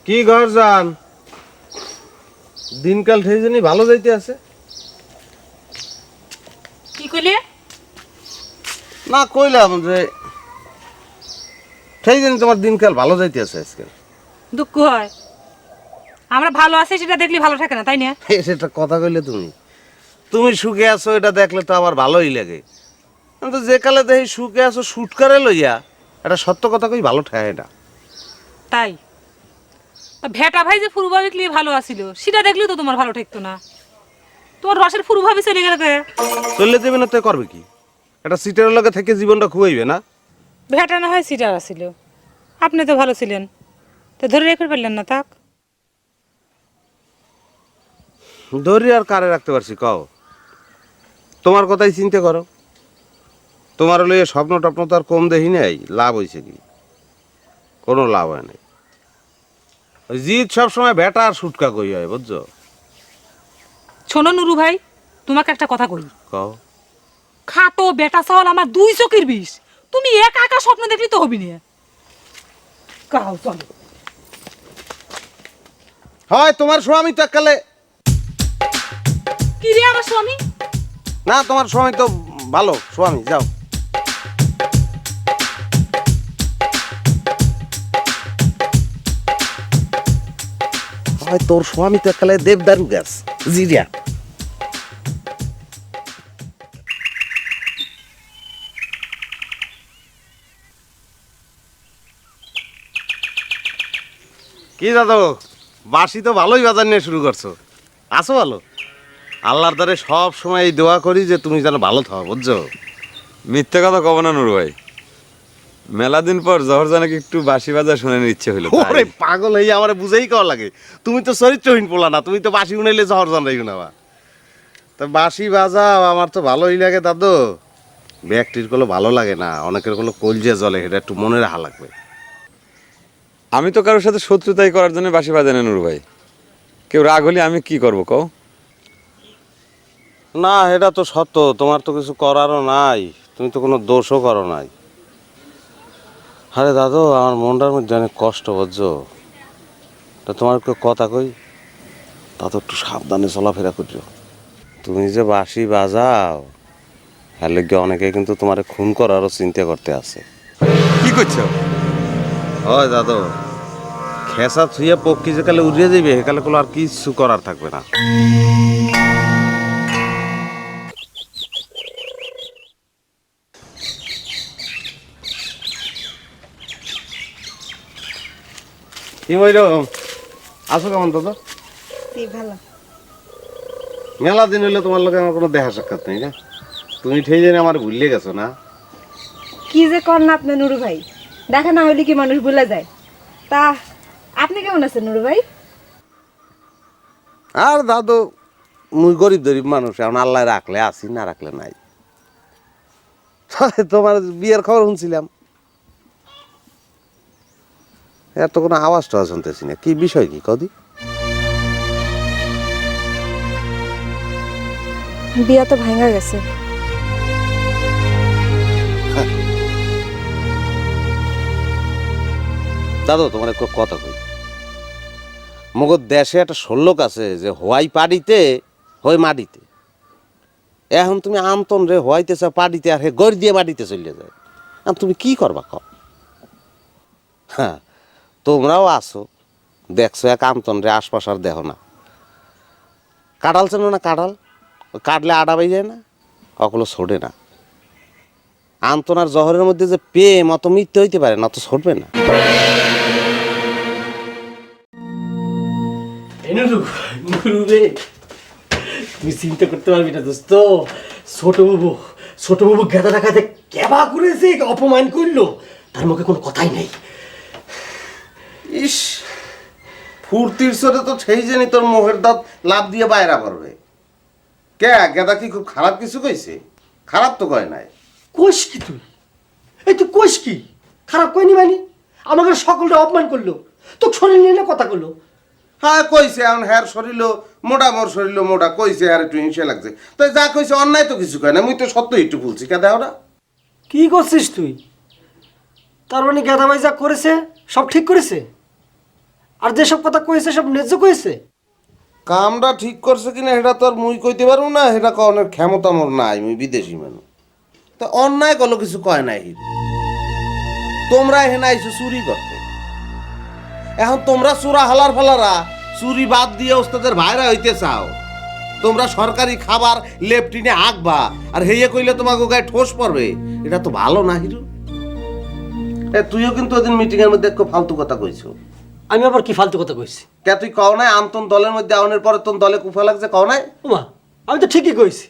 কি ঘর যান দিনকাল ঠিক জানি ভালো যাইতে আছে কি কইলে? না কইলাম যে ঠিক জানি তোমার দিনকাল ভালো যাইতে আছে আজকাল। দুঃখ হয় আমরা ভালো আছি সেটা দেখলি ভালো থাকে না, তাই না? সেটা কথা কইলে তুমি তুমি সুখে আছো এটা দেখলে তো আবার ভালোই লাগে, কিন্তু যে কালে দেখি সুখে আছো শুটকারে লইয়া এটা সত্য কথা কই ভালো ঠায় না। তাই ভেটা ভাই যে ফুরু ভাবি ক্লিয়ে ভালো আছিল সেটা দেখলি তো তোমার ভালো ঠেকতো না। তোমার রসের ফুরু ভাবি চলে গেলে চললে দেবে না তো করবে কি? এটা সিটের লগে থেকে জীবনটা খুয়াইবে না? ভেটা না হয় সিটার আছিল, আপনি তো ভালো ছিলেন, তো ধরে রেখে পারলেন না তাক। ধরি আর কারে রাখতে পারছি কও? তোমার কথাই চিন্তা করো। তোমার লইয়ে স্বপ্ন টপ্ন তো আর কম দেখি নাই, লাভ হয়েছে কি? কোনো লাভ হয় নাই। ওই জিত সবসময় বেটা আর সুটকা কই হয় বুঝছো? শোনো নুরু ভাই, তোমাকে একটা কথা কই। কও। খাটো বেটা চাওয়াল আমার দুই চোখের বিষ, তুমি এক আঁকা স্বপ্ন দেখলি তো হবি না। কাও চলো। হয় তোমার স্বামী তো কালে কি রে আমার স্বামী? না, তোমার স্বামী তো ভালো স্বামী, যাও। হয় তোর স্বামী তো কালে দেবদারু গাছ জিরিয়া। কি দাদু, বাসি তো ভালোই বাজার নিয়ে শুরু করছো, আছো ভালো? আল্লাহর দ্বারে সব সময় এই দোয়া করি যে তুমি যেন ভালো থাও বুঝছো? মিথ্যে কথা কব না নুর ভাই, মেলা দিন পর জহর জানাকে একটু বাঁশি বাজা শুনে ইচ্ছে হইলো। ওরে পাগল হয়ে আমার বুঝেই কওয়া লাগে, তুমি তো চরিত্রহীন পোলা না, তুমি তো বাঁশি উনাইলে জহর জানাই উনাবা। তা বাঁশি বাজাও, আমার তো ভালোই লাগে দাদু। ব্যক্তির গুলো ভালো লাগে না, অনেকের গুলো কলজে জ্বলে, এটা একটু মনে রাখা লাগবে। আমি তো কারোর সাথে শত্রুতাই করার জন্য বাঁশি বাজাই না নুর ভাই। কেউ রাগ হলে আমি কি করবো কও? না এটা তো সত্য, তোমার তো কিছু করারও নাই, তুমি তো কোনো দোষও করো নাই। আরে দাদু, আমার মনটার মধ্যে অনেক কষ্ট বুঝছো? তা তোমার একটু কথা কই, তা তো একটু সাবধানে চলাফেরা করছো। তুমি যে বাঁশি বাজাও হ্যাঁ গিয়ে অনেকে কিন্তু তোমার খুন করারও চিন্তা করতে আছে। কি করছো? হয় দাদু, খেসা থুইয়া পক্ষী যেকালে উড়িয়ে যাবে সেকালে কোনো আর কিছু করার থাকবে না। কি বইল, আছো কেমন দাদা? ভালো। মেলা দিন হইলে তোমার লোকে আমার কোনো দেখা সাক্ষাৎ নেই না, তুমি ঠিক জানি আমার ভুলিয়ে গেছো না? কি যে কর না আপনি নুরু ভাই, দেখা না হইলে কি মানুষ ভুলে যায়? তা আপনি কেমন আছেন নুরু ভাই? আর দাদু, মুই গরিব মানুষ, এখন আল্লাহ রাখলে আসি, না রাখলে নাই। তোমার বিয়ের খবর শুনছিলাম, এত কোনো আওয়াজ টাওয়াজ শুনতেছি না, কি বিষয় কি কদি? বিয়া তো ভাঙা গেছে। দাদু তোমার একটা কথা কই, মগর দেশে একটা শোলক আছে যে হোয়াই পাড়িতে হই মাটিতে। এখন তুমি আমতন রে হোয়াইতেছে পাড়িতে, আর হে গড় দিয়ে মাটিতে চলে যায়। এখন তুমি কি করবা কও? হ্যাঁ, তোমরাও আছো, দেখছো এক আমতন রে আশপাশ আর দেখো না। কাঁঠাল চেনো না? কাঁঠাল কাটলে আডা পাই যায় না, ওগুলো ছোটে না। আমতন আর জহরের মধ্যে যে প্রেম অত মিথ্যে হইতে পারে না, অত ছড়বে না। তুমি চিন্তা করতে পারবি না দোস্ত, ছোট বাবু গেদা টাকাতে কেবা করেছে, অপমান করলো, তার মুখে কোনো কথাই নেই। ইস, ফুর্তির সরে তো সেই জানি তোর মোহের দাঁত লাভ দিয়ে বাইরা পড়বে। কে গেদা কি খুব খারাপ কিছু কইছে? খারাপ তো কয় নাই। কোষ কি তুই? এই তুই কোষ কি? খারাপ কইনি মানে? আমাকে সকলটা অপমান করলো, তো শরীর নিয়ে কথা করলো। হ্যাঁ কইছে, এখন হ্যার শরীর মোটা, মোর শরীর মোটা, কইছে হ্যার একটু হিংসা লাগছে। তো যা কইছে অন্যায় তো কিছু কয় না, মুই তো সত্য একটু বলছি। কে দেও না? কি করছিস তুই? তার মানে গেদা ভাই যা করেছে সব ঠিক করেছে? আর যেসব কথা কয়েছে সব ন্যায্য কয়েছে? কামটা ঠিক করছে কিনা সেটা তো আর মুই কইতে পারবো না, সেটা কনের ক্ষমতা মোর নাই, মুই বিদেশি মানুষ। তা অন্যায় কোনো কিছু কয় নাই হিরু। তোমরা এখানে আইছো চুরি করতে, এখন তোমরা চোরা হালার ফালারা চুরি বাদ দিয়ে ওস্তাদের ভাইরা হইতে চাও। তোমরা সরকারি খাবার লেফটিনে আঁকবা আর হেয়ে কইলে তোমাকে গায়ে ঠোস পড়বে, এটা তো ভালো না হিরু। তুইও কিন্তু ওদিন মিটিং এর মধ্যে একটু ফালতু কথা কইছো। আমি আবার কি ফালতু কথা কইছি? কে তুই কও নাই আমতন দলের মধ্যে আউনের পরে তোর দলে কুফা লাগছে, কও নাই? ওমা, আমি তো ঠিকই কইছি।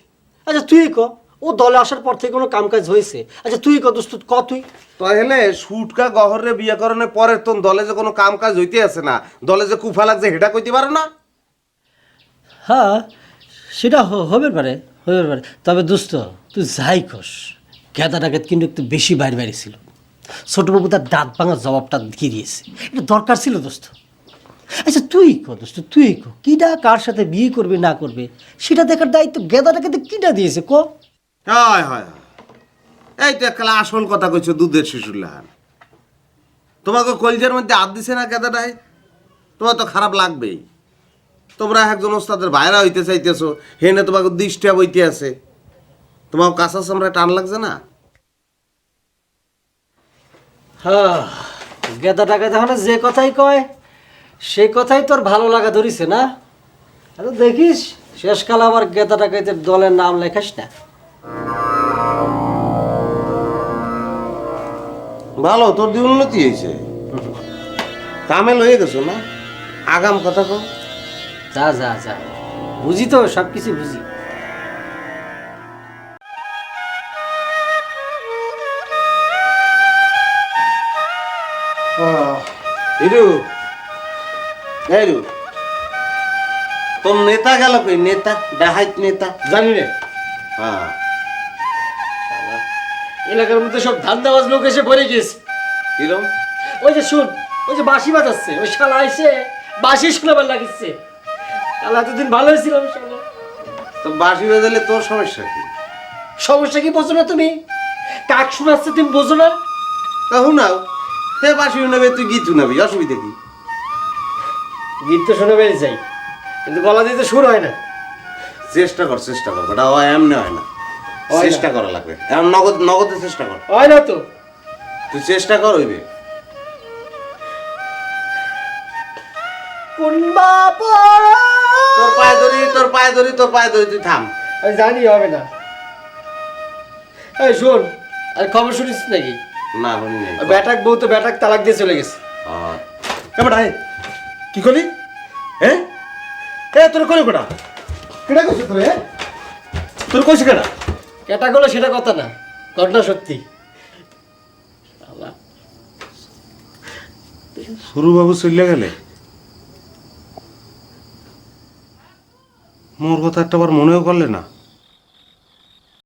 আচ্ছা তুই ক, ও দলে আসার পর থেকে কোনো কাম কাজ হয়েছে? আচ্ছা তুই ক দোস্ত, ক তুই। তাহলে সুটকা গহরে বিয়ে করানোর পরে তোর দলে যে কোনো কাম কাজ হইতে আছে না, দলে যে কুফা লাগছে সেটা কইতে পারো না? হ্যাঁ, সেটা হবে পারে, হবে পারে। তবে দোস্ত তুই যাই কস, গেদা ডাকাত কিন্তু একটু বেশি বাইরে বাইরে ছিল। ছোটবাবু তার দাঁত ভাঙার জবাবটা দিয়ে দিয়েছে, এটা দরকার ছিল দোস্ত। আচ্ছা তুই দোস্ত, তুই কিডা কার সাথে বিয়ে করবে না করবে সেটা দেখার দায়িত্ব গেদা ডাকাতে কিডা দিয়েছে ক? হয় হয়, এই তো একটা আসল কথা কইছো, দুধের শিশুর লাহান। তোমাকে কলজের মধ্যে হাত দিছে না কেদাটাই, তোমার তো খারাপ লাগবেই। তোমরা একজন ওস্তাদের ভাইরা হইতে চাইতেছো, হেনে তোমাকে দৃষ্টিয়া বইতে আছে, তোমার কাঁচা চামড়া টান লাগছে না? হ্যাঁ, গেদা ডাকাত এখন যে কথাই কয় সে কথাই তোর ভালো লাগা ধরিছে না? আরে দেখিস শেষকাল আবার গেদা ডাকাতের দলের নাম লেখাস না। ভালো, তোর দিয়ে উন্নতি হয়েছে, কামেল হয়ে গেছো না? আগাম কথা কও। যা যা যা, বুঝি তো সব কিছু বুঝি। হিরু, হিরু, তোর নেতা গেল কই? নেতা, ডাহাইত নেতা। জানি রে, হ্যাঁ, এলাকার মধ্যে সব ধান্দাবাজ লোক এসে পড়ে গেছে। কিরম? ওই যে শুন, ওই যে বাঁশি বাজাচ্ছে, ওই শালা এসে বাঁশি শোনাবার লাগিচ্ছে। শালা এতদিন ভালো হয়েছিলাম শালা। তো বাঁশি বাজালে তোর সমস্যা কি? সমস্যা কি বোঝো না তুমি? কাক শোনাচ্ছে তুমি বোঝো না? তা শুনাও, হে বাঁশি শুনাবে, তুই গীত শুনাবি, অসুবিধা কি? গীত তো শোনাবে চাই, কিন্তু গলা দিতে সুর হয় না। চেষ্টা কর, চেষ্টা কর, ওটা এমনি হয় না, চেষ্টা করা লাগবে। এখন নগদে চেষ্টা কর, হয় না তো। তুই চেষ্টা কর, হইবে। কোন বাবা, তোর পায়ে ধরি, তোর পায়ে ধরি, তোর পায়ে ধরি, তুই থাম। আমি জানি হবে না। এই শোন, আর খবর শুনিস নাকি? না শুনি নাই। ব্যাটাক বউ তো ব্যাটাক তালাক দিয়ে চলে গেছে। কেমন আয়? কি করলি? হ্যাঁ, তোর কলি কোটা কেটা করছিস তোর? তোর কইছি কেটা? কেটা করলো সেটা কথা না, ঘটনা সত্যি। সুরুবাবু চলে গেলে, মোর কথা একটা বার মনেও করলে না?